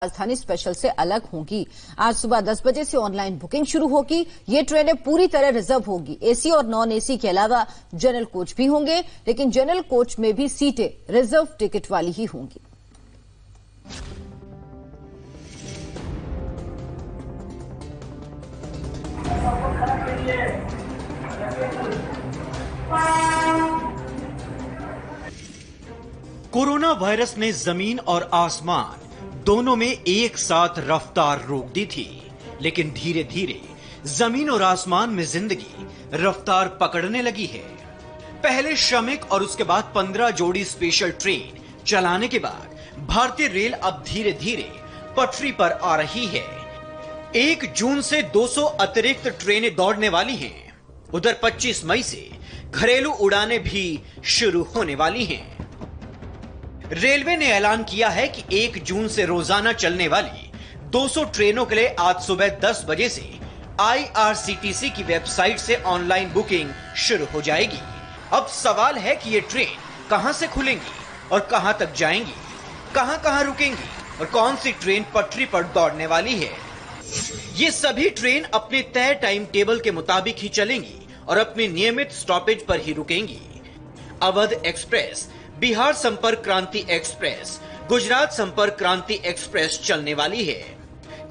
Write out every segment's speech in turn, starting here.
राजधानी स्पेशल से अलग होंगी। आज सुबह 10 बजे से ऑनलाइन बुकिंग शुरू होगी। ये ट्रेनें पूरी तरह रिजर्व होगी। एसी और नॉन एसी के अलावा जनरल कोच भी होंगे, लेकिन जनरल कोच में भी सीटें रिजर्व टिकट वाली ही होंगी। कोरोना वायरस ने जमीन और आसमान दोनों में एक साथ रफ्तार रोक दी थी, लेकिन धीरे धीरे जमीन और आसमान में जिंदगी रफ्तार पकड़ने लगी है। पहले श्रमिक और उसके बाद 15 जोड़ी स्पेशल ट्रेन चलाने के बाद भारतीय रेल अब धीरे धीरे पटरी पर आ रही है। 1 जून से 200 अतिरिक्त ट्रेनें दौड़ने वाली हैं। उधर 25 मई से घरेलू उड़ानें भी शुरू होने वाली हैं। रेलवे ने ऐलान किया है कि 1 जून से रोजाना चलने वाली 200 ट्रेनों के लिए आज सुबह 10 बजे से IRCTC की वेबसाइट से ऑनलाइन बुकिंग शुरू हो जाएगी। अब सवाल है कि ये ट्रेन कहां से खुलेंगी और कहां तक जाएंगी, कहां रुकेंगी और कौन सी ट्रेन पटरी पर दौड़ने वाली है। ये सभी ट्रेन अपने तय टाइम टेबल के मुताबिक ही चलेंगी और अपने नियमित स्टॉपेज पर ही रुकेंगी। अवध एक्सप्रेस, बिहार संपर्क क्रांति एक्सप्रेस, गुजरात संपर्क क्रांति एक्सप्रेस चलने वाली है।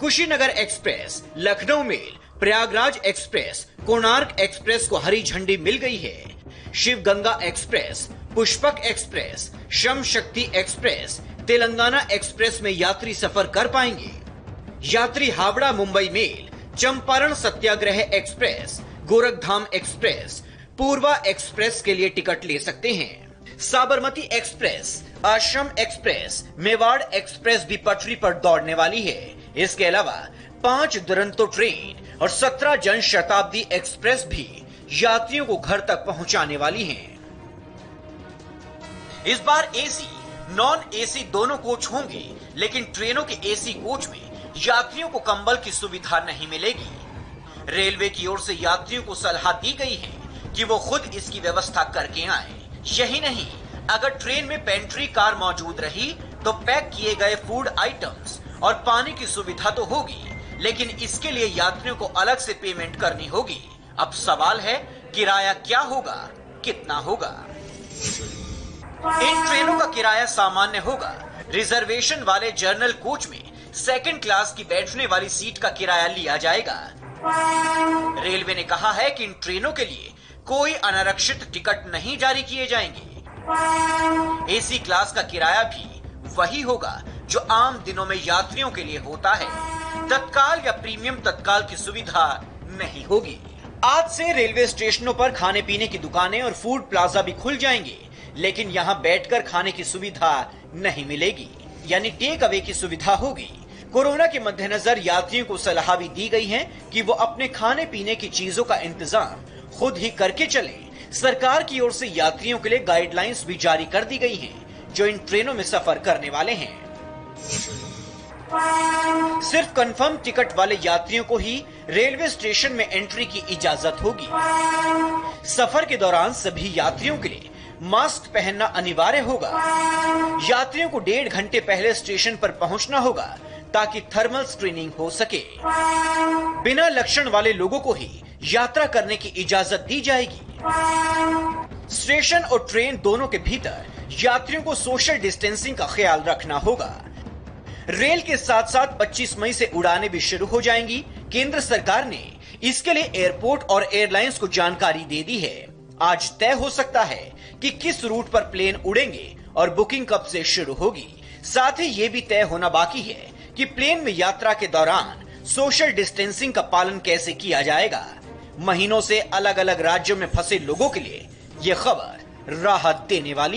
Kushinagar express, Lucknow mail, Prayagraj express, Konark express को हरी झंडी मिल गई है। Shiv Ganga express, Pushpak express, Shram Shakti express, Telangana express में यात्री सफर कर पाएंगे। यात्री हावड़ा मुंबई मेल, चंपारण सत्याग्रह एक्सप्रेस, गोरखधाम एक्सप्रेस, पूर्वा एक्सप्रेस के लिए टिकट ले सकते हैं। साबरमती एक्सप्रेस, आश्रम एक्सप्रेस, मेवाड़ एक्सप्रेस भी पटरी पर दौड़ने वाली है। इसके अलावा 5 दुरंतो ट्रेन और 17 जन शताब्दी एक्सप्रेस भी यात्रियों को घर तक पहुंचाने वाली हैं। इस बार एसी, नॉन एसी दोनों कोच होंगे, लेकिन ट्रेनों के एसी कोच में यात्रियों को कंबल की सुविधा नहीं मिलेगी। रेलवे की ओर से यात्रियों को सलाह दी गई है कि वो खुद इसकी व्यवस्था करके आए। यही नहीं, अगर ट्रेन में पेंट्री कार मौजूद रही तो पैक किए गए फूड आइटम्स और पानी की सुविधा तो होगी, लेकिन इसके लिए यात्रियों को अलग से पेमेंट करनी होगी। अब सवाल है, किराया क्या होगा, कितना होगा? इन ट्रेनों का किराया सामान्य होगा। रिजर्वेशन वाले जर्नल कोच में सेकंड क्लास की बैठने वाली सीट का किराया लिया जाएगा। रेलवे ने कहा है कि इन ट्रेनों के लिए कोई अनारक्षित टिकट नहीं जारी किए जाएंगे। एसी क्लास का किराया भी वही होगा जो आम दिनों में यात्रियों के लिए होता है। तत्काल या प्रीमियम तत्काल की सुविधा नहीं होगी। आज से रेलवे स्टेशनों पर खाने पीने की दुकानें और फूड प्लाजा भी खुल जाएंगे, लेकिन यहां बैठकर खाने की सुविधा नहीं मिलेगी, यानी टेक अवे की सुविधा होगी। कोरोना के मद्देनजर यात्रियों को सलाह भी दी गई है कि वो अपने खाने पीने की चीजों का इंतजाम खुद ही करके चलें। सरकार की ओर से यात्रियों के लिए गाइडलाइंस भी जारी कर दी गई हैं, जो इन ट्रेनों में सफर करने वाले हैं। सिर्फ कंफर्म टिकट वाले यात्रियों को ही रेलवे स्टेशन में एंट्री की इजाजत होगी। सफर के दौरान सभी यात्रियों के लिए मास्क पहनना अनिवार्य होगा। यात्रियों को 1.5 घंटे पहले स्टेशन पर पहुंचना होगा ताकि थर्मल स्क्रीनिंग हो सके। बिना लक्षण वाले लोगों को ही यात्रा करने की इजाजत दी जाएगी। स्टेशन और ट्रेन दोनों के भीतर यात्रियों को सोशल डिस्टेंसिंग का ख्याल रखना होगा। रेल के साथ साथ 25 मई से उड़ानें भी शुरू हो जाएंगी। केंद्र सरकार ने इसके लिए एयरपोर्ट और एयरलाइंस को जानकारी दे दी है। आज तय हो सकता है कि किस रूट पर प्लेन उड़ेंगे और बुकिंग कब से शुरू होगी। साथ ही ये भी तय होना बाकी है कि प्लेन में यात्रा के दौरान सोशल डिस्टेंसिंग का पालन कैसे किया जाएगा। महीनों से अलग अलग राज्यों में फंसे लोगों के लिए यह खबर राहत देने वाली है।